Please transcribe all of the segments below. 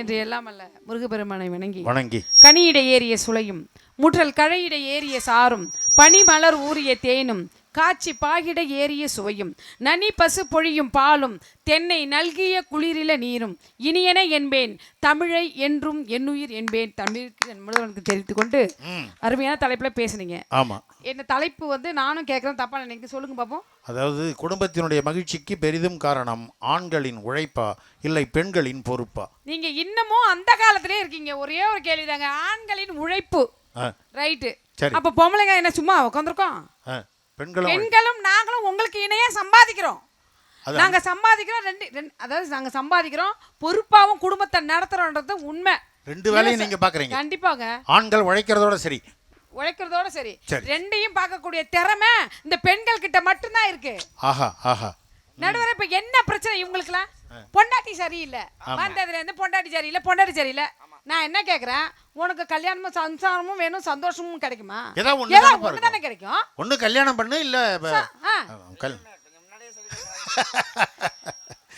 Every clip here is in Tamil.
என்று எல்லாம் அல்ல முருகப்பெருமானை வணங்கி கனியிட ஏறிய சுளையும் முற்றல் கழையிட ஏறிய சாரும் பனிமலர் ஊறிய தேனும் காட்சி பாகிட ஏறிய சுவையும் நனி பசு பொழியும் பாலும் தென்னை நல்கிய குளிரில நீரும் இனியன என்பேன் தமிழை என்றும் என்னுயிர் என்பேன் தமிழுக்கு முதல்வனுக்கு தெரிவித்து கொண்டு அருமையான தலைப்புல பேசுனீங்க. ஆமா, என்ன தலைப்பு நானும் கேட்கறேன், தப்பா நினைக்க சொல்லுங்க பாப்போம். அதாவது குடும்பத்தினுடைய மகிழ்ச்சிக்கு பெரிதும் காரணம் ஆண்களின் உழைப்பா இல்லை பெண்களின் பொறுப்பா? நீங்க இன்னமும் அந்த காலத்திலே இருக்கீங்க. ஒரே ஒரு கேள்விதாங்க, ஆண்களின் உழைப்பு ரைட்டு. அப்ப பொம்பளைங்க என்ன சும்மா உட்காந்துருக்கோம்? பெண்களும் நாங்களும் உங்களுக்கு இணையா சம்பாதிக்கிறோம். நாங்க சம்பாதிக்கிறோம் அதாவது நாங்க சம்பாதிக்கிறோம், பொறுப்பாவும் குடும்பத்தை நடத்துறோம்ன்றது உண்மை. ரெண்டு வேலையும் நீங்க பாக்குறீங்க. கண்டிப்பாங்க. ஆண்கள் உழைக்கிறதோட சரி ரெண்டையும் பார்க்கக்கூடிய திறமை இந்த பெண்கள் கிட்ட மட்டும்தான் இருக்கு. நடுவரை இப்ப என்ன பிரச்சனை இவங்களுக்குலாம்? பொண்டாட்டி சரியில்லை, வந்ததுல இருந்து பொண்டாட்டி சரியில்லை. நான் என்ன கேக்குறேன், உனக்கு கல்யாணமும் சம்சாரமும் வேணும், சந்தோஷமும் கிடைக்குமா? ஏதாவது தானே கிடைக்கும். ஒண்ணு கல்யாணம் பண்ணு, இல்ல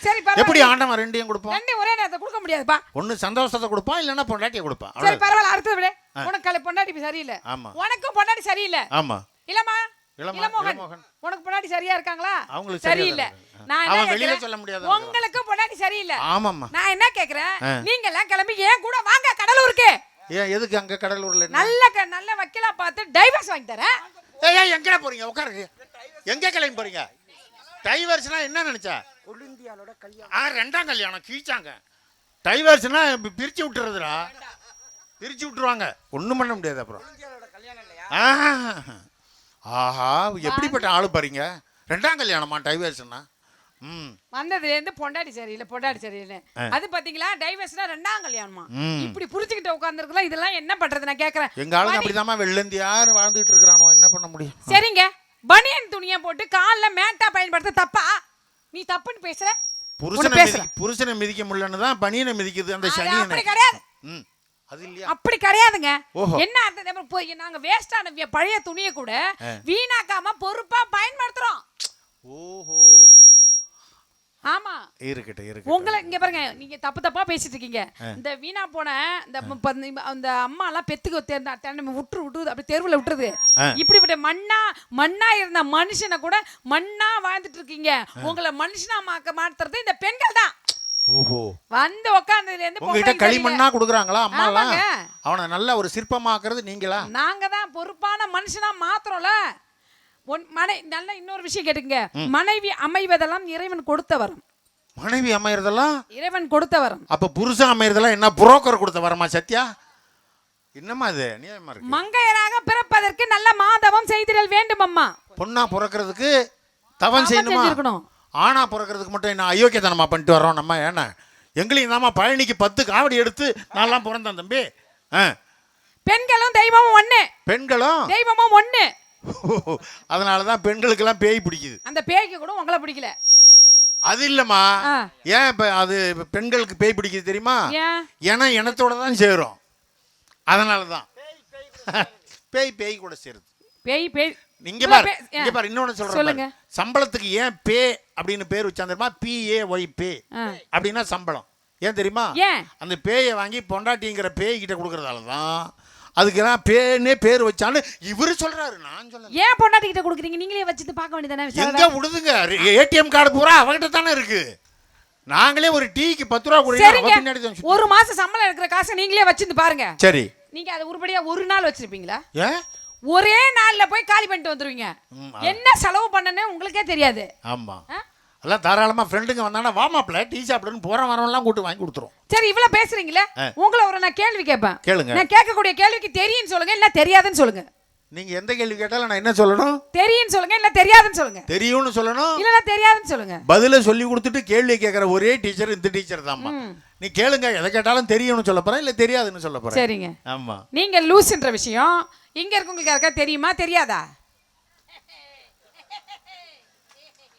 சரி எப்படி ஆண்டவன் ரெண்டையும் கொடுப்பான்? ரெண்டையும் ஒரே நேரத்தை கொடுக்க முடியாதுப்பா. ஒண்ணு சந்தோஷத்தை கொடுப்பான், இல்லன்னா பொண்டாட்டியை கொடுப்பான். சரி பரவாயில்ல, அடுத்தது விட. உனக்கு பொண்டாட்டி சரியில்லை, உனக்கும் பொண்டாட்டி சரியில்லை. ஆமா இல்லம்மா, இளமோகன் உனக்கு பொண்டாட்டி சரியா இருக்காங்களா? சரியில்லை. நான் அவன் வெளியில சொல்ல முடியாது. உங்களுக்கு பொண்டாட்டி சரியில்லை. ஆமாம்மா. நான் என்ன கேக்குறேன், நீங்க எல்லாம் கிளம்பி ஏன் கூட வாங்க கடலூருக்கு. ஏன் எதுக்கு அங்க கடலூர்ல? நல்ல வக்கீலா பார்த்து டைவர்ஸ் வாங்கி தரேன். ஏய் எங்க போறீங்க? உட்காருங்க. எங்க கிளம்பி போறீங்க? டைவர்ஸ்னா என்ன நினைச்சா? ஒலிம்பியாலோட கல்யாணம். ரெண்டாம் கல்யாணம் கீச்சாங்க. டைவர்ஸ்னா பிரிச்சு விட்டுறதுடா. பிரிச்சு விட்டுருவாங்க, ஒண்ணும் பண்ண முடியாது. அப்புறம் ஆஹா, எப்படிப்பட்ட ஆளு பாருங்க. ரெண்டாம் கல்யாணமா டைவர்ஸ்னா? வந்ததுல இருந்து பொண்டாட்டி சரியில்லை. அது பாத்தீங்களா, டைவர்ஸ்னா ரெண்டாம் கல்யாணமா? இப்படி புரிஞ்சுக்கிட்டு உட்கார்ந்துருக்கலாம். இதெல்லாம் என்ன பண்றது நான் கேக்குறேன். எங்க ஆளுங்க அப்படிதான் வெள்ளந்தி யாரு வாழ்ந்துட்டு இருக்கானோ, என்ன பண்ண முடியும்? சரிங்க, பனியன் துணியை போட்டு கால்ல மேட்டா பயன்படுத்த தப்பா? நீ தப்புன்னு பேசுற. புருஷனை மிதிக்க முடியலன்னு தான் பனியனை மிதிக்குது அந்த சனி. அப்படி கிடையாது. அது இல்லையா? அப்படி கிடையாதுங்க. என்ன அர்த்தம்? நாங்க வேஸ்டான பழைய துணியை கூட வீணாக்காம பொறுப்பா பயன்படுத்துறோம். ஓஹோ, ஆமா இருக்கட்டும். உங்களை இங்க பாருங்க, நீங்க தப்பா பேசிட்டு இருக்கீங்க. இந்த வீணா போன அந்த அம்மா எல்லாம் பெத்துக்கு விட்டுருது, அப்படி தெருவுல விட்டுருது. இப்படிப்பட்ட மண்ணா இருந்த மனுஷனை கூட மண்ணா வாழ்ந்துட்டு இருக்கீங்க. உங்களை மனுஷனா மாத்துறது இந்த பெண்கள் தான். ஓஹோ, வந்து உட்கார்ந்ததுல இருந்து உங்ககிட்ட களிமண்ணா குடுக்குறாங்களா அம்மா எல்லாம்? அவனை நல்ல ஒரு சிற்பமாக்குறது நீங்களா? நாங்க தான் பொறுப்பான மனுஷனா மாத்துறோம்ல. நல்ல இன்னொரு விஷயம் கேட்டுங்க, மனைவி அமைவதெல்லாம் இறைவன் கொடுத்த வரம். மனைவி அமையறதெல்லாம் இறைவன் கொடுத்த வரம். அப்ப புருஷன் அமையறதெல்லாம் என்ன புரோக்கர் கொடுத்த வரமா? சத்யா, என்னம்மா இது நியாயமா இருக்கு? மங்கையராக பிறப்பதற்கு நல்ல மாதவம் செய்திடல் வேண்டும் அம்மா. பொண்ணா பிறக்கிறதுக்கு தவம் செய்யணுமா? ஆனா பிறக்கிறதுக்கு மட்டும் என்ன அயோக்கியத்தனமா பண்ணிட்டு வர்றோம் நம்ம? ஏன்னா எங்களையும் தாமா பழனிக்கு 10 காவடி எடுத்து நான்லாம் பிறந்தேன் தம்பி. பெண்களும் தெய்வமும் ஒண்ணு. பெண்களும் தெய்வமும் ஒண்ணு. அதனாலதான் பெண்களுக்கெல்லாம் பேய் பிடிக்குது. அந்த பேய்க்கு கூட உங்களை பிடிக்கல. அது இல்லம்மா, ஏன் இப்ப அது பெண்களுக்கு பேய் பிடிக்குது தெரியுமா? ஏன்னா இனத்தோட தான் சேரும், அதனாலதான் பேய் கூட சேருது. பேய் இங்க பாரு இன்னொன்னு சொல்றேன். சம்பளத்துக்கு ஏன் பே அப்படின்னு பேர் வச்சா தெரியுமா? PAY பே அப்படின்னா சம்பளம். ஏன் தெரியுமா? அந்த பேயை வாங்கி பொண்டாட்டிங்கிற பேய் கிட்ட கொடுக்கறதாலதான் அதுக்கெல்லாம் பேர் வச்சான்னு இவரு சொல்றாரு, நான் சொல்ல. ஏன் பொண்டாட்டி கிட்ட கொடுக்குறீங்க? நீங்களே வச்சுட்டு பார்க்க வேண்டியதானே? எங்க விடுதுங்க, ATM கார்டு பூரா அவகிட்ட தானே இருக்கு. நாங்களே ஒரு டீக்கு 10 ரூபா கொடுங்க. ஒரு மாசம் சம்பளம் இருக்கிற காசை நீங்களே வச்சிருந்து பாருங்க. சரி, நீங்க அது உருப்படியா ஒரு நாள் வச்சிருப்பீங்களா? ஒரே நாள்ல போய் காலி பண்ணிட்டு வந்துருவீங்க. என்ன செலவு பண்ணனே உங்களுக்கே தெரியாது. ஆமா, எல்லாம் தாராளமா ஃப்ரெண்டுங்க வந்தாங்கன்னா வாமாப்ல டீ சாப்பிடுன்னு போற வரவெல்லாம் கூட்டு வாங்கி கொடுத்துரும். சரி, இவ்வளவு பேசுறீங்களே, உங்களை ஒரு நான் கேள்வி கேட்பேன். கேளுங்க. நான் கேட்கக்கூடிய கேள்விக்கு தெரியும்னு சொல்லுங்க, இல்ல தெரியாதுன்னு சொல்லுங்க. நீங்க எந்த கேள்வி கேட்டாலும் நான் என்ன சொல்லணும்? தெரியும்னு சொல்லுங்க, இல்ல தெரியாதுன்னு சொல்லுங்க. தெரியும்னு சொல்லணும், இல்ல தெரியாதுன்னு சொல்லுங்க. பதில சொல்லி கொடுத்துட்டு கேள்வி கேட்கற ஒரே டீச்சர் இந்த டீச்சர் தான்மா. நீ கேளுங்க, எதை கேட்டாலும் தெரியும்னு சொல்ல போறேன், இல்ல தெரியாதுன்னு சொல்ல போறேன். சரிங்க. ஆமா, நீங்க லூஸ்ன்ற விஷயம் இங்க இருக்கவங்களுக்கு யாருக்கா தெரியுமா தெரியாதா?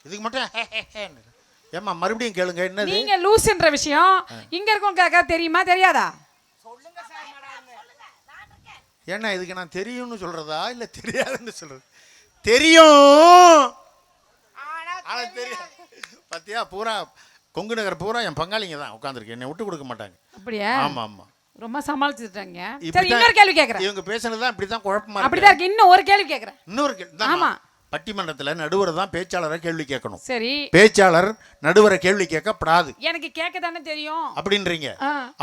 இதுக்கு மட்டும் ஏமா மறுபடியும் கேளுங்க, என்னது? நீங்க லூஸ்ன்ற விஷயம் இங்க இருக்கவங்களுக்கு தெரியுமா தெரியாதா? சொல்லுங்க சார். ஏன்னா இதுக்கு நான் தெரியும்னு சொல்றதா இல்ல தெரியாதுன்னு சொல்றது? தெரியும், ஆனா தெரியாது. பத்தியா, பூரா கொங்கு நகர் பூரா என் பங்காளிங்க தான் உட்காந்துருக்கு, என்னை விட்டு கொடுக்க மாட்டாங்க. அப்படியா? ஆமா ஆமா, ரொம்ப சமாளிச்சுட்டாங்க. சரி, இன்னொரு கேள்வி கேக்குறேன். இவங்க பேசுனது இப்படிதான் குழப்பமா இருக்கு. அப்படிதான் இருக்கு. இன்னும் ஒரு கேள்வி கேக்குறேன். இன்னொரு கேள்வி. ஆமா, பட்டிமன்றத்துல நடுவர் தான் பேச்சாளரை கேள்வி கேட்கணும். சரி, பேச்சாளர் நடுவரை கேள்வி கேட்கப்படாது. எனக்கு கேட்க தானே தெரியும் அப்படின்றீங்க.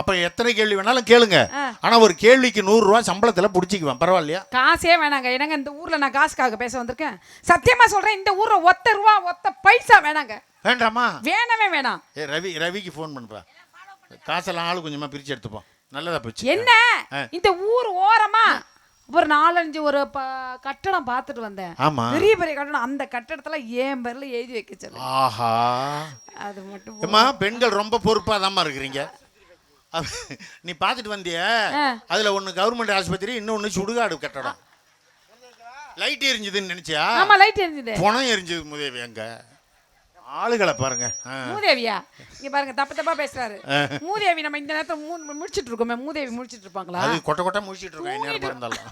அப்ப எத்தனை கேள்வி வேணாலும் கேளுங்க. ஆனா ஒரு கேள்விக்கு 100 ரூபாய் சம்பளத்துல புடிச்சிக்குவேன், பரவாயில்லையா? காசே வேணாங்க. என்னங்க இந்த ஊர்ல நான் காசுக்காக பேச வந்திருக்கேன். சத்தியமா சொல்றேன், இந்த ஊர்ல ஒத்த ரூபா ஒத்த பைசா வேணாங்க. வேண்டாமா? வேணவே வேணாம். ரவிக்கு ஃபோன் பண்ணுப்பா, காசெல்லாம் ஆளு கொஞ்சமா பிரிச்சு எடுத்துப்போம். நல்லதா போச்சு. என்ன இந்த ஊர் ஓரமா ஒரு 4-5 ஒரு கட்டடம் பார்த்துட்டு வந்தேன். பெரிய பெரிய கட்டடம். அந்த கட்டடத்துல என் பேர்ல எழுதி வைக்க சொல்லு. ஆஹா, அது மட்டும். அம்மா, பெண்கள் ரொம்ப பொறுப்பா தாம்மா இருக்கிறீங்க. நீ பார்த்துட்டு வந்திய, அதுல ஒண்ணு கவர்மெண்ட் ஆஸ்பத்திரி, இன்னொன்னு சுடுகாடு கட்டடம். லைட் எரிஞ்சதுன்னு நினைச்சியா? ஆமா, லைட் எரிஞ்சது. பணம் எரிஞ்சது. முதேவி எங்க ஆளுகளை பாருங்க. மூதேவியா? இங்க பாருங்க, தப்பா பேசுறாரு. மூதேவி நம்ம இந்த நேரத்துல முடிச்சிட்டு இருக்கோமே, மூதேவி முடிச்சிட்டு இருப்பாங்களா? அது கொட்ட கொட்ட முடிச்சிட்டு இருக்கோம் நேரம் இருந்தாலும்.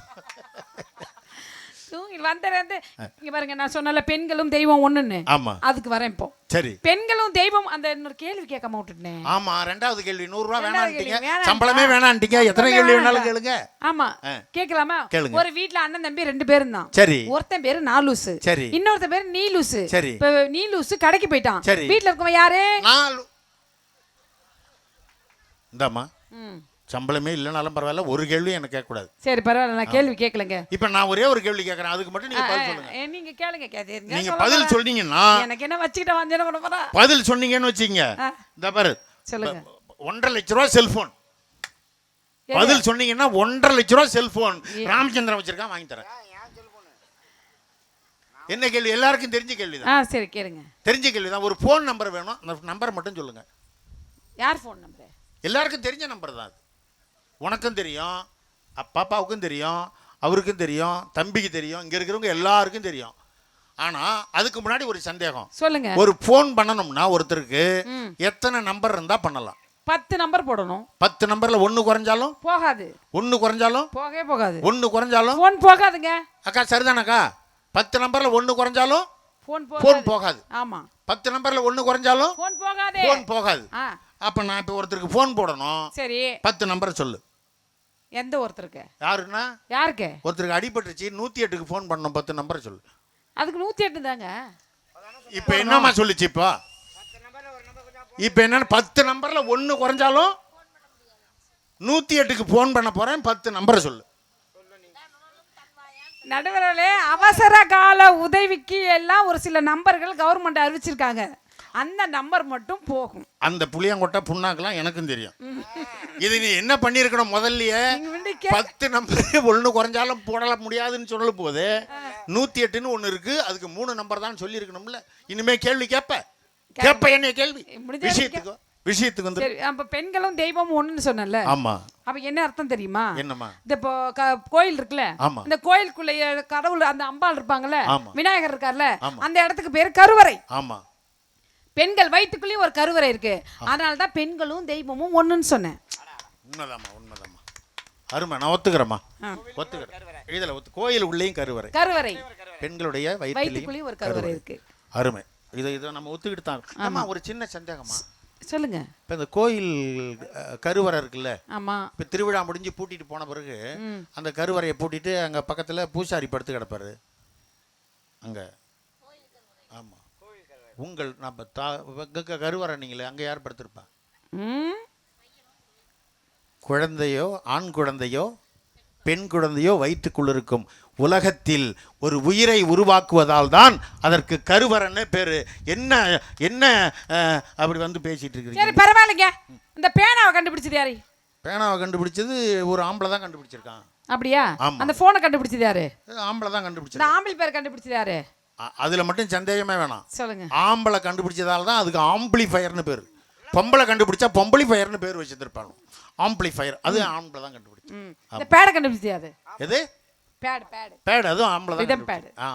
வந்து இங்க பாருங்க, நான் சொன்னல பெண்களும் தெய்வம் ஒண்ணுன்னு. ஆமா, அதுக்கு வரேன் இப்போ. சரி, பெண்களும் தெய்வம். அந்த இன்னொரு கேள்வி கேட்காம விட்டுட்டேன். ஆமா, ரெண்டாவது கேள்வி 100 ரூபாய் வேணாம்ட்டீங்க, சம்பளமே வேணாம்ட்டீங்க. எத்தனை கேள்வி வேணாலும் கேளுங்க. ஆமா, கேட்கலாமா? கேளுங்க. ஒரு வீட்ல அண்ணன் தம்பி 2 பேரும் தான். சரி, ஒருத்தன் பேரு நாலூசு, சரி, இன்னொருத்தன் பேரு நீலூசு. சரி, இப்ப நீலூசு கடைக்கு போயிட்டான். சரி, வீட்ல இருக்கவன் யாரு? இந்தாமா, சம்பளமே இல்லைனாலும் பரவாயில்ல, ஒரு கேள்வி எனக்கு கேட்க கூடாது. சரி, பரவாயில்ல, நான் கேள்வி கேட்கலங்க. இப்ப நான் ஒரே ஒரு கேள்வி கேட்கறேன், அதுக்கு மட்டும் நீங்க பதில் சொல்லுங்க. நீங்க கேளுங்க. கேளுங்க. நீங்க பதில் சொன்னீங்கன்னா எனக்கு என்ன வச்சிட்ட வந்தேன பண்ண போறா? பதில் சொன்னீங்கன்னு வெச்சீங்க, இந்த பாரு, சொல்லுங்க. 1.5 லட்சம் ரூபாய் செல்போன். பதில் சொன்னீங்கன்னா 1.5 லட்சம் ரூபாய் செல்போன் ராமச்சந்திரன் வச்சிருக்கான், வாங்கி தரேன். என்ன கேள்வி? எல்லாருக்கும் தெரிஞ்ச கேள்விதான். சரி, கேளுங்க. தெரிஞ்ச கேள்விதான். ஒரு போன் நம்பர் வேணும், அந்த நம்பர் மட்டும் சொல்லுங்க. யார் போன் நம்பர்? எல்லாருக்கும் தெரிஞ்ச நம்பர் தான். உனக்கும் தெரியும், பாப்பாவுக்கும் தெரியும், அவருக்கும் தெரியும், தம்பிக்கு தெரியும், இங்க இருக்கிறவங்க எல்லாருக்கும் தெரியும். ஆனா அதுக்கு முன்னாடி ஒரு சந்தேகம். சொல்லுங்க. ஒரு போன் பண்ணணும்னா ஒருத்தருக்கு எத்தனை நம்பர் இருந்தா பண்ணலாம்? 10 நம்பர் போடணும். 10 நம்பர்ல 1 குறைஞ்சாலும் போகாது. 1 குறைஞ்சாலும் போகாது. 1 குறைஞ்சாலும் போன் போகாதுங்க. அக்கா சரிதானக்கா? 10 நம்பர்ல 1 குறைஞ்சாலும் போன் போகாது. ஆமா. 10 நம்பர்ல 1 குறைஞ்சாலும் போன் போகாது. அப்ப நான் இப்ப ஒருத்தருக்கு போன் போடணும். சரி, 10 நம்பர் சொல்லு. எந்த ஒருத்தருக்கு? யாருன்னா? யாருக்கு? ஒருத்தருக்கு அடிபட்டுச்சு, 108க்கு போன் பண்ணணும், 10 நம்பர் சொல்லு. அதுக்கு 108 தாங்க. இப்ப என்னமா சொல்லுச்சு? இப்ப என்ன? 10 நம்பர்ல 1 குறைஞ்சாலும் 108க்கு போன் பண்ண போறேன், 10 நம்பர் சொல்லு. நடுவர்களே, அவசர கால உதவிக்கு எல்லாம் ஒரு சில நம்பர்கள் கவர்மெண்ட் அறிவிச்சிருக்காங்க. அந்த நம்பர் மட்டும் போகும். அந்த புளியங்கொட்டை புண்ணாக்கெல்லாம் எனக்கும் தெரியும். இது நீ என்ன பண்ணிருக்கணும்? முதல்லயே 10 நம்பர் 1 குறைஞ்சாலும் போட முடியாதுன்னு சொல்ல போது 108ன்னு ஒண்ணு இருக்கு, அதுக்கு 3 நம்பர் தான் சொல்லி இருக்கணும்ல. இனிமே கேள்வி கேப்ப என்ன கேள்வி? விஷயத்துக்கு வந்து சரி, அப்ப பெண்களும் தெய்வமும் ஒண்ணுன்னு சொன்னல. ஆமா. அப்ப என்ன அர்த்தம் தெரியுமா? என்னமா? இந்த கோயில் இருக்குல்ல, இந்த கோயிலுக்குள்ள கடவுள் அந்த அம்பாள் இருப்பாங்கல்ல, விநாயகர் இருக்கார்ல, அந்த இடத்துக்கு பேரு கருவறை. ஆமா. பெண்கள் வயிற்றுக்குள்ளேயும் ஒரு கருவறை இருக்கு. அதனால தான் பெண்களும் தெய்வமும் ஒண்ணுன்னு சொன்னேன். உண்மைதாம்மா. அருமை, நான் ஒத்துக்கிறேம்மா. ஒத்துக்கிறேன். இதுல கோயில் உள்ளேயும் கருவறை, பெண்களுடைய வயிற்றுக்குள்ளேயும் ஒரு கருவறை இருக்கு. அருமை. இதை நம்ம ஒத்துக்கிட்டு தான். ஆமா, ஒரு சின்ன சந்தேகமா? சொல்லுங்க. இப்ப இந்த கோயில் கருவறை இருக்குல்ல, ஆமா, இப்ப திருவிழா முடிஞ்சு பூட்டிட்டு போன பிறகு அந்த கருவறையை பூட்டிட்டு அங்க பக்கத்துல பூசாரி படுத்து கிடப்பாரு அங்க. ஆமா, உங்கள் நம்ம கருவறை நீங்களே, அங்க யார் படுத்திருப்பா? குழந்தையோ, ஆண் குழந்தையோ, பெண் குழந்தையோ வயிற்றுக்குள் இருக்கும் உலகத்தில் ஒரு உயிரை உருவாக்குவதால் தான் அதற்கு கருவறைன்னு பேரு. என்ன என்ன அப்படி வந்து பேசிட்டு இருக்கீங்க? சரி, பரவாயில்லைங்க. இந்த பேனாவை கண்டுபிடிச்சது யாரு? பேனாவை கண்டுபிடிச்சது ஒரு ஆம்பளை தான் கண்டுபிடிச்சிருக்கான். அப்படியா? அந்த போனை கண்டுபிடிச்சது யாரு? ஆம்பளை தான் கண்டுபிடிச்சது. இந்த ஆம்பளை பேர் கண்டுபிடிச்சது யாரு? அதுல மட்டும் சந்தேகமே வேணாம். சொல்லுங்க. ஆம்பளை கண்டுபிடிச்சதால தான் அதுக்கு ஆம்பிளிஃபயர்னு பேரு. பொம்பளை கண்டுபிடிச்சா பொம்பளிஃபயர்னு பேர் வச்சிருப்பாங்க. ஆம்பிளிஃபயர் அது ஆம்பளை தான் கண்டுபிடிச்சு. இந்த பேடை கண்டுபிடிச்சது யாரு? எது? பேட் அதுவும் ஆம்பளை தான்.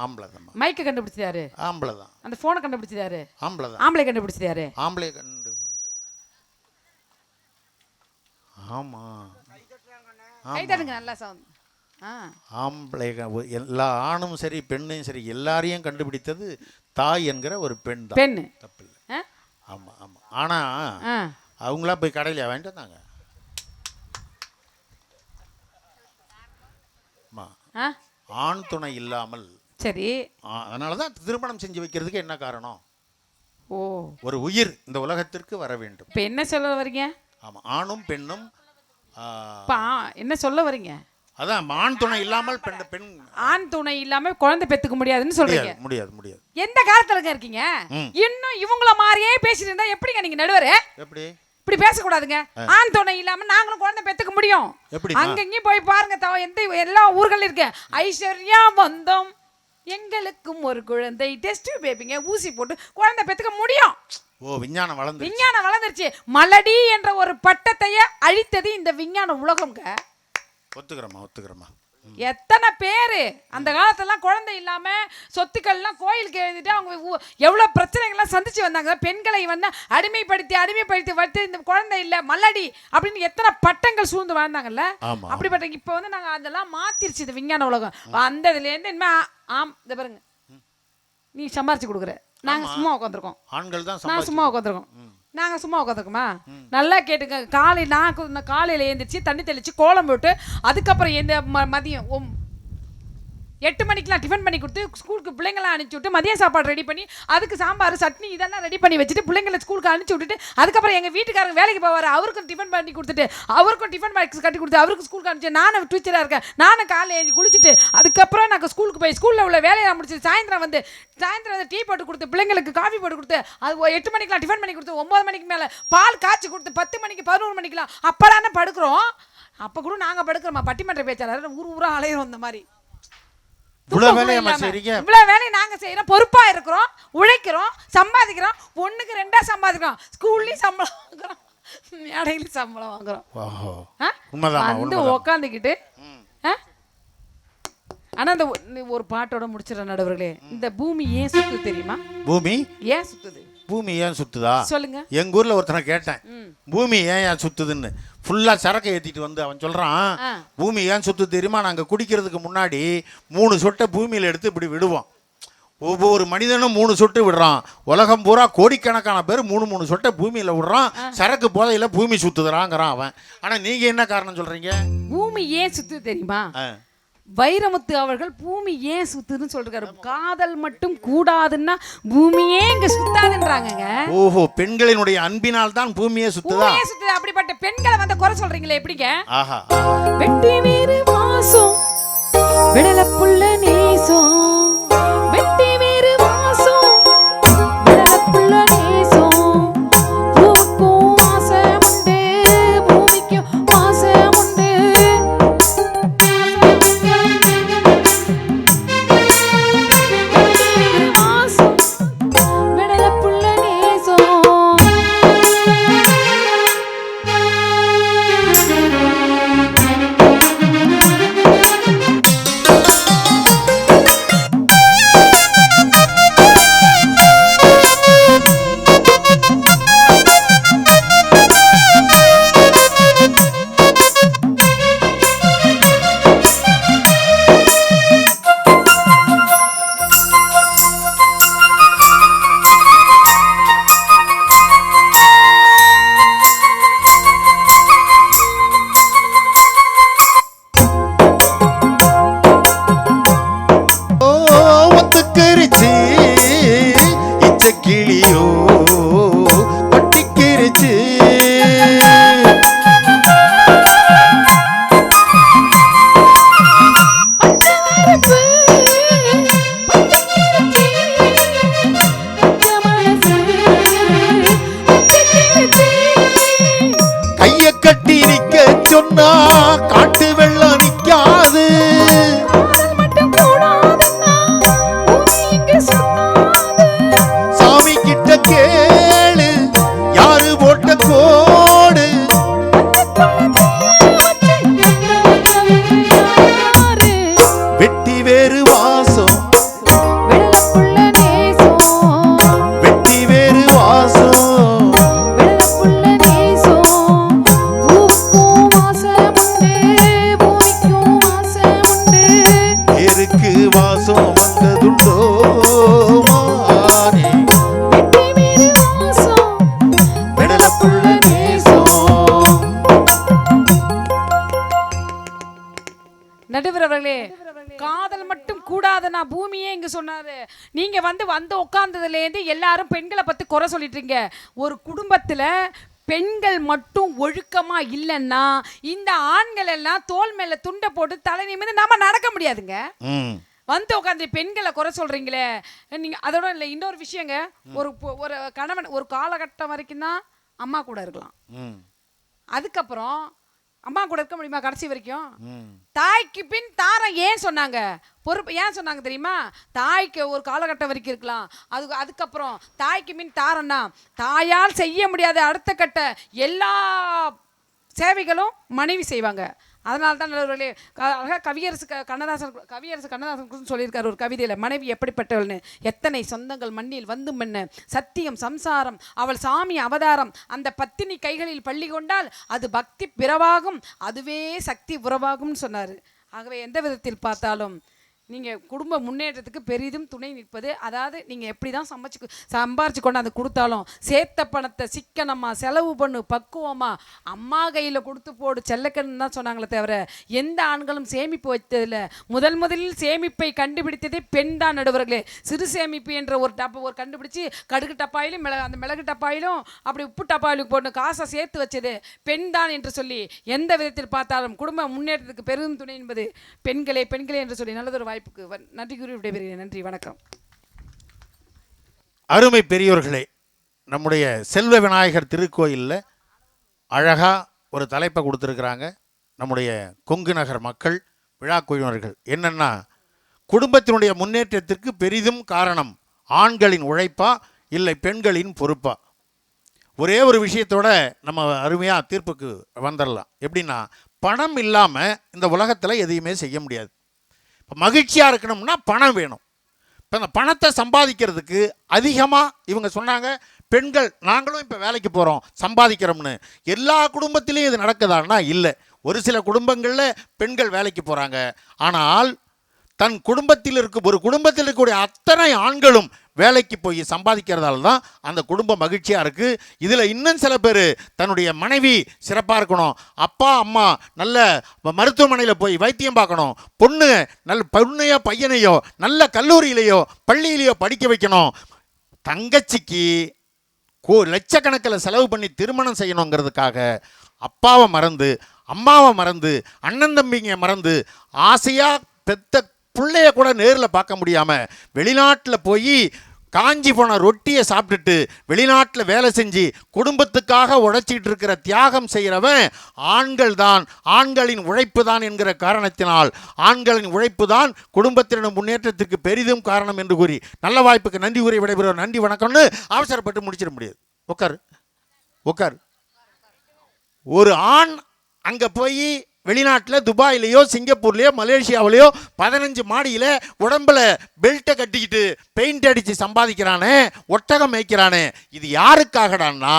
ஆம்பளை தான். மைக்க கண்டுபிடிச்சது யாரு? ஆம்பளை தான். அந்த போனை கண்டுபிடிச்சது யாரு? ஆம்பளை தான். ஆம்பளை கண்டுபிடிச்சது யாரு? ஆம்பளை ஆமா. கைதடுங்க நல்லா சவுண்ட். ஆம்பளை எல்லா ஆணும் சரி பெண்ணையும் சரி எல்லாரையும் கண்டுபிடித்தது தாய் என்கிற ஒரு பெண் தான். பெண் தப்பு இல்லை. ஆமா ஆமா. ஆனா அவங்களா போய் கடையில வாங்கிட்டு வந்தாங்க. ஆண் துணை இல்லாமல். சரி. அதனாலதான் திருமணம் செஞ்சு வைக்கிறதுக்கு என்ன காரணம்? ஓ, ஒரு உயிர் இந்த உலகத்திற்கு வர வேண்டும். இப்ப என்ன சொல்ல வரீங்க? ஆமா, ஆணும் பெண்ணும். என்ன சொல்ல வரீங்க? அதான் ஆண் துணை இல்லாமல் பெண் ஆண் துணை இல்லாம குழந்தை பெத்துக்க முடியாதுன்னு சொல்றீங்க. முடியாது முடியாது. எந்த காலத்துல இருக்கீங்க? இன்னும் இவங்கள மாதிரியே பேசிட்டு இருந்தா எப்படிங்க நீங்க நடுவரு? எப்படி இப்படி பேசக்கூடாதுங்க. ஆண் துணை இல்லாம நாங்களும் குழந்தை பெத்துக்க முடியும். அங்கங்கேயும் போய் பாருங்க, எல்லா ஊர்களும் இருக்கு. ஐஸ்வர்யா வந்தோம் எங்களுக்கும் ஒரு குழந்தை டெஸ்ட் பேபிங்க, ஊசி போட்டு குழந்தை பெத்துக்க முடியும். ஓ, விஞ்ஞானம் வளர்ந்துருச்சு. மலடி என்ற ஒரு பட்டத்தையே அழித்தது இந்த விஞ்ஞான உலகம்ங்க. ஒத்துக்கிறமா. எத்தனை பேரு அந்த காலத்தெல்லாம் குழந்தை இல்லாம சொத்துக்கள்லாம் கோயிலுக்கு எழுதிட்டு அவங்க எவ்வளவு பிரச்சனைகள்லாம் சந்திச்சு வந்தாங்க. பெண்களை வந்து அடிமைப்படுத்தி வச்சு இந்த குழந்தை இல்ல மல்லடி அப்படின்னு எத்தனை பட்டங்கள் சூழ்ந்து வாழ்ந்தாங்கல்ல. அப்படிப்பட்ட இப்ப வந்து நாங்க அதெல்லாம் மாத்திருச்சு இந்த விஞ்ஞான உலகம். அந்த இதுல இருந்து இனிமே இத பாருங்க, நீ சம்பாரிச்சு கொடுக்குற, நாங்க சும்மா உட்காந்துருக்கோம். ஆண்கள் தான் நான் சும்மா உட்காந்துருக்கோம். நாங்கள் சும்மா உட்காந்துருக்கோமா? நல்லா கேட்டுங்க. காலையில் எழுந்திரிச்சு தண்ணி தெளித்து கோலம் போட்டு அதுக்கப்புறம் எந்த மதியம் 8 மணிக்கெலாம் டிஃபன் பண்ணி கொடுத்து ஸ்கூலுக்கு பிள்ளைங்களாம் அனுப்பிச்சி விட்டு மதிய சாப்பாடு ரெடி பண்ணி அதுக்கு சாம்பார் சட்னி இதெல்லாம் ரெடி பண்ணி வச்சுட்டு பிள்ளைங்களை ஸ்கூலுக்கு அனுப்பிச்சி விட்டுட்டு அதுக்கப்புறம் எங்கள் வீட்டுக்காரங்க வேலைக்கு போவார், அவருக்கும் டிஃபன் பண்ணி கொடுத்துட்டு அவருக்கும் டிஃபன் பாக்ஸ் கட்டி கொடுத்து அவருக்கு ஸ்கூலுக்கு அனுப்பிச்சு நானும் டீச்சராக இருக்கேன். நானும் காலையில் எழுந்து குளிச்சுட்டு அதுக்கப்புறம் நாங்கள் ஸ்கூலுக்கு போய் ஸ்கூலில் உள்ள வேலையை முடிச்சுட்டு சாயந்தரம் வந்து டீ போட்டு கொடுத்து பிள்ளைங்களுக்கு காஃபி போட்டு கொடுத்து அது 8 மணிக்கெலாம் டிஃபன் பண்ணி கொடுத்து 9 மணிக்கு மேலே பால் காய்ச்சி கொடுத்து 10 மணிக்கு 11 மணிக்கெலாம் அப்போதானே படுக்கிறோம். அப்போ கூட நாங்கள் படுக்கிறோமா? பட்டிமன்ற பேச்சாளர் ஊரா அலையிறோம். இந்த மாதிரி இவ்வளவு வேலையை நாங்க செய்யறோம், பொறுப்பா இருக்கிறோம், உழைக்கிறோம், சம்பாதிக்கிறோம். ஒண்ணுக்கு 2 சம்பாதிக்கிறோம். ஸ்கூல்லயும் சம்பளம் வாங்குறோம், மேடையிலும் சம்பளம் வாங்குறோம். வந்து உக்காந்துக்கிட்டு ஆனா இந்த ஒரு பாட்டோட முடிச்சிடற நடுவர்களே, இந்த பூமி ஏன் சுத்து தெரியுமா? பூமி ஏன் சுத்துது? பூமி ஏன் சுத்துதா? சொல்லுங்க. எங்க ஊர்ல ஒருத்தனை கேட்டேன், பூமி ஏன் சுத்துதுன்னு. ஃபுல்லா சரக்கை ஏற்றிட்டு வந்து அவன் சொல்றான், பூமி ஏன் சுத்து தெரியுமா? நாங்கள் குடிக்கிறதுக்கு முன்னாடி 3 சொட்டை பூமியில் எடுத்து இப்படி விடுவோம். ஒவ்வொரு மனிதனும் 3 சொட்டு விடுறான். உலகம் பூரா கோடிக்கணக்கான பேர் 3 சொட்டை பூமியில் விடுறான். சரக்கு போதையில் பூமி சுத்துறாங்கிறான் அவன். ஆனால் நீங்கள் என்ன காரணம் சொல்றீங்க? பூமி ஏன் சுத்து தெரியுமா? வைரமுத்து அவர்கள் பூமி ஏன் சுத்துதுன்னு சொல்றாரு. காதல் மட்டும் கூடாதுன்னா பூமியே இங்க சுத்தாதுன்றாங்க. ஓஹோ, பெண்களினுடைய அன்பினால் தான் பூமியே சுத்துதா? அப்படிப்பட்ட பெண்களை வந்து குறை சொல்றீங்களே எப்படிங்க? ஆஹா. வெட்டி வேறு வாசம் விடல புள்ள நேசம், வெட்டி வேறு வாசம் விடல புள்ள நேசம், பூவுக்கும் வாசம் உண்டு பூமிக்கும் வாசம் உண்டு. நடுவர் அவர்களே, காதல் மட்டும் கூடாதுன்னா பூமியே இங்க சொன்னாரு. நீங்க வந்து உட்கார்ந்ததுல இருந்து எல்லாரும் பெண்களை பத்தி குறை சொல்லிட்டு ஒரு குடும்பத்துல பெண்கள் மட்டும் ஒழுக்கமா இல்லைன்னா இந்த ஆண்கள் எல்லாம் தோல் மேல துண்டை போட்டு தலை நிமிர்ந்து நாம நடக்க முடியாதுங்க. வந்து உட்காந்து பெண்களை குறை சொல்றீங்களே நீங்க. அதோட இல்லை, இன்னொரு விஷயங்க, ஒரு கணவன் ஒரு காலகட்டம் வரைக்கும் தான் அம்மா கூட இருக்கலாம். அதுக்கப்புறம் அம்மா கூட இருக்க முடியுமா கடைசி வரைக்கும்? தாய்க்கு பின் தாரம் ஏன் சொன்னாங்க? பொறுப்பு ஏன் சொன்னாங்க தெரியுமா? தாய்க்கு ஒரு காலகட்டம் வரைக்கும் இருக்கலாம், அதுக்கப்புறம் தாய்க்கு பின் தாரம்னா தாயால் செய்ய முடியாத அடுத்த கட்ட எல்லா சேவைகளும் மனைவி செய்வாங்க. அதனால தான் நல்லவர்களே, கவியரசு கண்ணதாசன் சொல்லியிருக்காரு ஒரு கவிதையில், மனைவி எப்படிப்பட்டவள்னு. எத்தனை சொந்தங்கள் மண்ணில் வந்து மண்ண, சத்தியம் சம்சாரம் அவள் சாமி அவதாரம், அந்த பத்தினி கைகளில் பள்ளி கொண்டால் அது பக்தி பிறவாகும், அதுவே சக்தி உறவாகும்னு சொன்னார். ஆகவே எந்த விதத்தில் பார்த்தாலும் நீங்கள் குடும்ப முன்னேற்றத்துக்கு பெரிதும் துணை நிற்பது. அதாவது நீங்கள் எப்படி தான் சம்பாரிச்சு கொண்டாந்து கொடுத்தாலும் சேர்த்த பணத்தை சிக்கனமாக செலவு பண்ணு, பக்குவமாக அம்மா கையில் கொடுத்து போடு செல்லக்கன்னு தான் சொன்னாங்களே தவிர எந்த ஆண்களும் சேமிப்பு வைத்ததில்லை. முதலில் சேமிப்பை கண்டுபிடித்ததே பெண் தான் நடுவர்களே. சிறு சேமிப்பு என்ற ஒரு கண்டுபிடிச்சி கடுகு டப்பாயிலும் அந்த மிளகு டப்பாயிலும் அப்படி உப்பு டப்பாயிலும் போட்டு காசை சேர்த்து வச்சது பெண் தான் என்று சொல்லி எந்த விதத்தில் பார்த்தாலும் குடும்ப முன்னேற்றத்துக்கு பெரும் துணை என்பது பெண்களே என்று சொல்லி நல்லதொரு வாய்ப்புக்கு நன்றி கூறி விடைபெறுகிறேன். நன்றி, வணக்கம். அருமை பெரியோர்களே, நம்முடைய செல்வ விநாயகர் திருக்கோயிலில் அழகா ஒரு தலைப்பை கொடுத்துருக்குறாங்க நம்முடைய கொங்கு நகர் மக்கள் விழா குழுவினர்கள். என்னன்னா, குடும்பத்தினுடைய முன்னேற்றத்திற்கு பெரிதும் காரணம் ஆண்களின் உழைப்பா இல்லை பெண்களின் பொறுப்பா? ஒரே ஒரு விஷயத்தோட நம்ம அருமையாக தீர்ப்புக்கு வந்துடலாம். எப்படின்னா, பணம் இல்லாமல் இந்த உலகத்தில் எதையுமே செய்ய முடியாது. இப்போ மகிழ்ச்சியாக இருக்கணும்னா பணம் வேணும். இப்போ அந்த பணத்தை சம்பாதிக்கிறதுக்கு அதிகமாக இவங்க சொன்னாங்க, பெண்கள் நாங்களும் இப்போ வேலைக்கு போகிறோம் சம்பாதிக்கிறோம்னு. எல்லா குடும்பத்திலையும் இது நடக்குதான்னா இல்லை. ஒரு சில குடும்பங்களில் பெண்கள் வேலைக்கு போகிறாங்க. ஆனால் தன் குடும்பத்தில் ஒரு குடும்பத்தில் இருக்கக்கூடிய அத்தனை ஆண்களும் வேலைக்கு போய் சம்பாதிக்கிறதால தான் அந்த குடும்பம் மகிழ்ச்சியாக இருக்குது. இதில் இன்னும் சில பேர் தன்னுடைய மனைவி சிறப்பாக இருக்கணும், அப்பா அம்மா நல்ல மருத்துவமனையில் போய் வைத்தியம் பார்க்கணும், பொண்ணையோ பையனையோ நல்ல கல்லூரியிலையோ பள்ளியிலையோ படிக்க வைக்கணும், தங்கச்சிக்கு லட்சக்கணக்கில் செலவு பண்ணி திருமணம் செய்யணுங்கிறதுக்காக அப்பாவை மறந்து அம்மாவை மறந்து அண்ணன் தம்பிங்க மறந்து ஆசையாக பெத்த பிள்ளைய கூட நேரில் பார்க்க முடியாமல் வெளிநாட்டில் போய் காஞ்சி போன ரொட்டியை சாப்பிட்டுட்டு வெளிநாட்டில் வேலை செஞ்சு குடும்பத்துக்காக உழைச்சிட்டு இருக்கிற தியாகம் செய்கிறவன் ஆண்கள் தான், ஆண்களின் உழைப்பு தான் என்கிற காரணத்தினால் ஆண்களின் உழைப்பு தான் குடும்பத்தினர் முன்னேற்றத்திற்கு பெரிதும் காரணம் என்று கூறி நல்ல வாய்ப்புக்கு நன்றி கூறி விடைபெறுவோம். நன்றி, வணக்கம்னு அவசரப்பட்டு முடிச்சிட முடியாது. உட்கார். ஒரு ஆண் அங்கே போய் வெளிநாட்டில் துபாயிலையோ சிங்கப்பூர்லையோ மலேசியாவிலையோ 15 மாடியில் உடம்பில் பெல்ட்டை கட்டிக்கிட்டு பெயிண்ட் அடித்து சம்பாதிக்கிறானே, ஒட்டகம் மேய்க்கிறானே, இது யாருக்காகடான்னா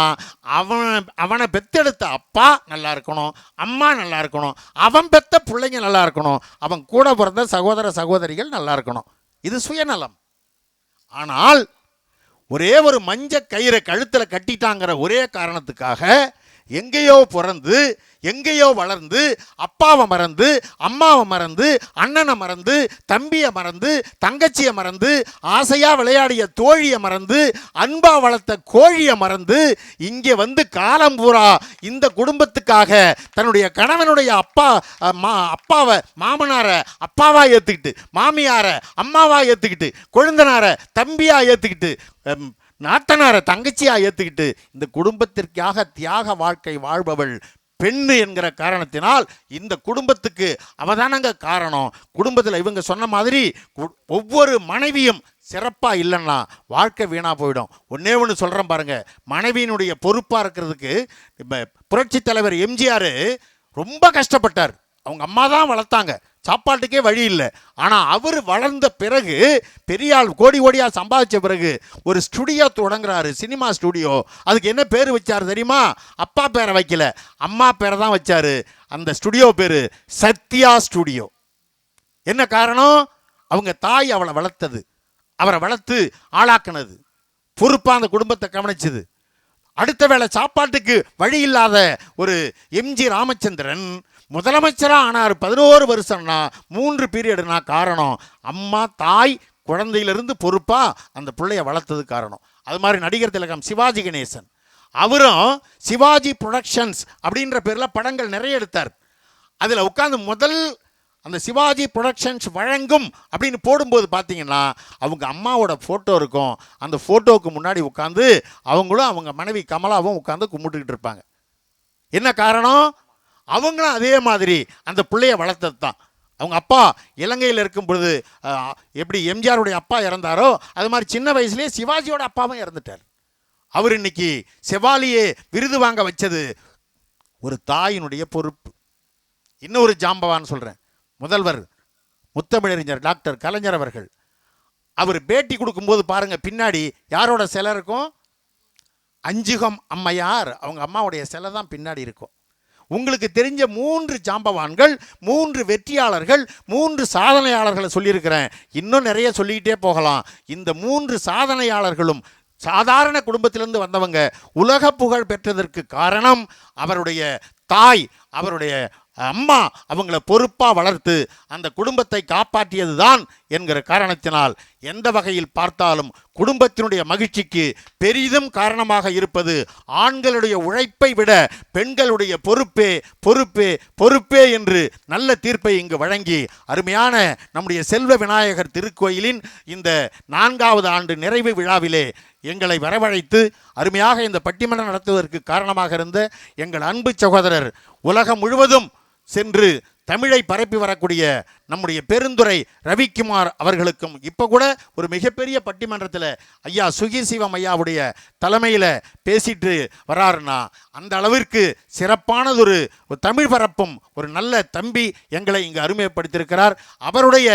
அவனை பெத்தெடுத்த அப்பா நல்லா இருக்கணும், அம்மா நல்லா இருக்கணும், அவன் பெத்த பிள்ளைங்க நல்லா இருக்கணும், அவன் கூட பிறந்த சகோதர சகோதரிகள் நல்லா இருக்கணும். இது சுயநலம். ஆனால் ஒரே ஒரு மஞ்ச கயிறை கழுத்தில் கட்டிட்டாங்கிற ஒரே காரணத்துக்காக எங்கேயோ பிறந்து எங்கேயோ வளர்ந்து அப்பாவை மறந்து அம்மாவை மறந்து அண்ணனை மறந்து தம்பியை மறந்து தங்கச்சியை மறந்து ஆசையாக விளையாடிய தோழியை மறந்து அன்பா வளர்த்த கோழியை மறந்து இங்கே வந்து காலம் பூரா இந்த குடும்பத்துக்காக தன்னுடைய கணவனுடைய அப்பாவை மாமனாரை அப்பாவா ஏற்றுக்கிட்டு, மாமியாரை அம்மாவா ஏற்றுக்கிட்டு, கொழுந்தனாரை தம்பியா ஏற்றுக்கிட்டு, நாத்தனாரை தங்கச்சியா ஏற்றுக்கிட்டு இந்த குடும்பத்திற்காக தியாக வாழ்க்கை வாழ்பவள் பெண்ணு என்கிற காரணத்தினால் இந்த குடும்பத்துக்கு அவதானங்க காரணம். குடும்பத்தில் இவங்க சொன்ன மாதிரி ஒவ்வொரு மனைவியும் சிறப்பாக இல்லைன்னா வாழ்க்கை வீணாக போயிடும். ஒன்று சொல்கிறேன் பாருங்க, மனைவியினுடைய பொறுப்பாக இருக்கிறதுக்கு இப்போ புரட்சி தலைவர் எம்ஜிஆர் ரொம்ப கஷ்டப்பட்டார். அவங்க அம்மா தான் வளர்த்தாங்க, சாப்பாட்டுக்கே வழி இல்லை. ஆனால் அவர் வளர்ந்த பிறகு பெரியாள் கோடியாக சம்பாதிச்ச பிறகு ஒரு ஸ்டுடியோ தொடங்குறாரு, சினிமா ஸ்டுடியோ. அதுக்கு என்ன பேர் வச்சார் தெரியுமா? அப்பா பேரை வைக்கல, அம்மா பேரை தான் வச்சார். அந்த ஸ்டுடியோ பேர் சத்யா ஸ்டுடியோ. என்ன காரணம்? அவங்க தாய் அவளை வளர்த்தது, அவரை வளர்த்து ஆளாக்குனது, பொறுப்பாக அந்த குடும்பத்தை கவனிச்சது. அடுத்த வேளை சாப்பாட்டுக்கு வழி இல்லாத ஒரு எம்ஜி ராமச்சந்திரன் முதலமைச்சராக ஆனார். 11 வருஷம்னா 3 பீரியடுனா காரணம் அம்மா தாய் குழந்தையிலிருந்து பொறுப்பா அந்த பிள்ளைய வளர்த்தது காரணம். அது மாதிரி நடிகர் திலகம் சிவாஜி கணேசன் அவரும் சிவாஜி புரொடக்ஷன்ஸ் அப்படின்ற பேரில் படங்கள் நிறைய எடுத்தார். அதில் உட்காந்து முதல் அந்த சிவாஜி புரொடக்ஷன்ஸ் வழங்கும் அப்படின்னு போடும்போது பார்த்தீங்கன்னா அவங்க அம்மாவோட ஃபோட்டோ இருக்கும். அந்த ஃபோட்டோவுக்கு முன்னாடி உட்காந்து அவங்களும் அவங்க மனைவி கமலாவும் உட்காந்து கும்பிட்டுக்கிட்டு இருப்பாங்க. என்ன காரணம்? அவங்களும் அதே மாதிரி அந்த பிள்ளைய வளர்த்தது தான். அவங்க அப்பா இலங்கையில் இருக்கும் பொழுது எப்படி எம்ஜிஆருடைய அப்பா இறந்தாரோ அது மாதிரி சின்ன வயசுலேயே சிவாஜியோட அப்பாவும் இறந்துட்டார். அவர் இன்னைக்கு செவாலியே விருது வாங்க வச்சது ஒரு தாயினுடைய பொறுப்பு. இன்னொரு ஜாம்பவான் சொல்கிறேன். முதல்வர் முத்தமிழறிஞர் டாக்டர் கலைஞர் அவர்கள் அவர் பேட்டி கொடுக்கும்போது பாருங்கள், பின்னாடி யாரோட சிலை இருக்கும்? அஞ்சுகம் அம்மையார் அவங்க அம்மாவுடைய சிலை தான் பின்னாடி இருக்கும். உங்களுக்கு தெரிஞ்ச 3 ஜாம்பவான்கள், 3 வெற்றியாளர்கள், 3 சாதனையாளர்களை சொல்லியிருக்கிறேன். இன்னும் நிறைய சொல்லிக்கிட்டே போகலாம். இந்த 3 சாதனையாளர்களும் சாதாரண குடும்பத்திலிருந்து வந்தவங்க. உலக புகழ் பெற்றதற்கு காரணம் அவருடைய தாய், அவருடைய அம்மா அவங்கள பொறுப்பாக வளர்த்து அந்த குடும்பத்தை காப்பாற்றியது தான் என்கிற காரணத்தினால் எந்த வகையில் பார்த்தாலும் குடும்பத்தினுடைய மகிழ்ச்சிக்கு பெரிதும் காரணமாக இருப்பது ஆண்களுடைய உழைப்பை விட பெண்களுடைய பொறுப்பே பொறுப்பே பொறுப்பே என்று நல்ல தீர்ப்பை இங்கு வழங்கி அருமையான நம்முடைய செல்வ விநாயகர் திருக்கோயிலின் இந்த 4வது ஆண்டு நிறைவு விழாவிலே எங்களை வரவழைத்து அருமையாக இந்த பட்டிமன்றம் நடத்துவதற்கு காரணமாக இருந்த எங்கள் அன்பு சகோதரர் உலகம் முழுவதும் சென்று தமிழை பரப்பி வரக்கூடிய நம்முடைய பெருந்துரை ரவிக்குமார் அவர்களுக்கும் இப்போ கூட ஒரு மிகப்பெரிய பட்டிமன்றத்தில் ஐயா சுகிசிவம் ஐயாவுடைய தலைமையில் பேசிட்டு வராருன்னா அந்த அளவிற்கு சிறப்பானதொரு தமிழ் பரப்பும் ஒரு நல்ல தம்பி எங்களை இங்கு அருமைப்படுத்தியிருக்கிறார். அவருடைய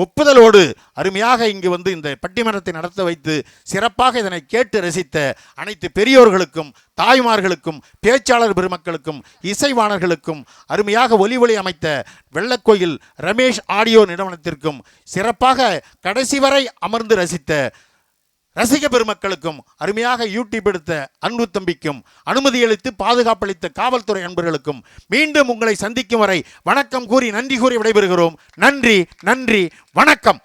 ஒப்புதலோடு அருமையாக இங்கு வந்து இந்த பட்டிமன்றத்தை நடத்த வைத்து சிறப்பாக இதனை கேட்டு ரசித்த அனைத்து பெரியோர்களுக்கும் தாய்மார்களுக்கும் பேச்சாளர் பெருமக்களுக்கும் இசைவாணர்களுக்கும் அருமையாக ஒலி அமைத்த வெள்ளக்கோயில் ரமேஷ் ஆடியோ நிறுவனத்திற்கும் சிறப்பாக கடைசி வரை அமர்ந்து ரசித்த ரசிக பெருமக்களுக்கும் அருமையாக யூடியூப் எடுத்த அன்பு தம்பிக்கும் அனுமதியளித்து பாதுகாப்பளித்த காவல்துறை அன்பர்களுக்கும் மீண்டும் உங்களை சந்திக்கும் வரை வணக்கம் கூறி நன்றி கூறி விடைபெறுகிறோம். நன்றி, நன்றி, வணக்கம்.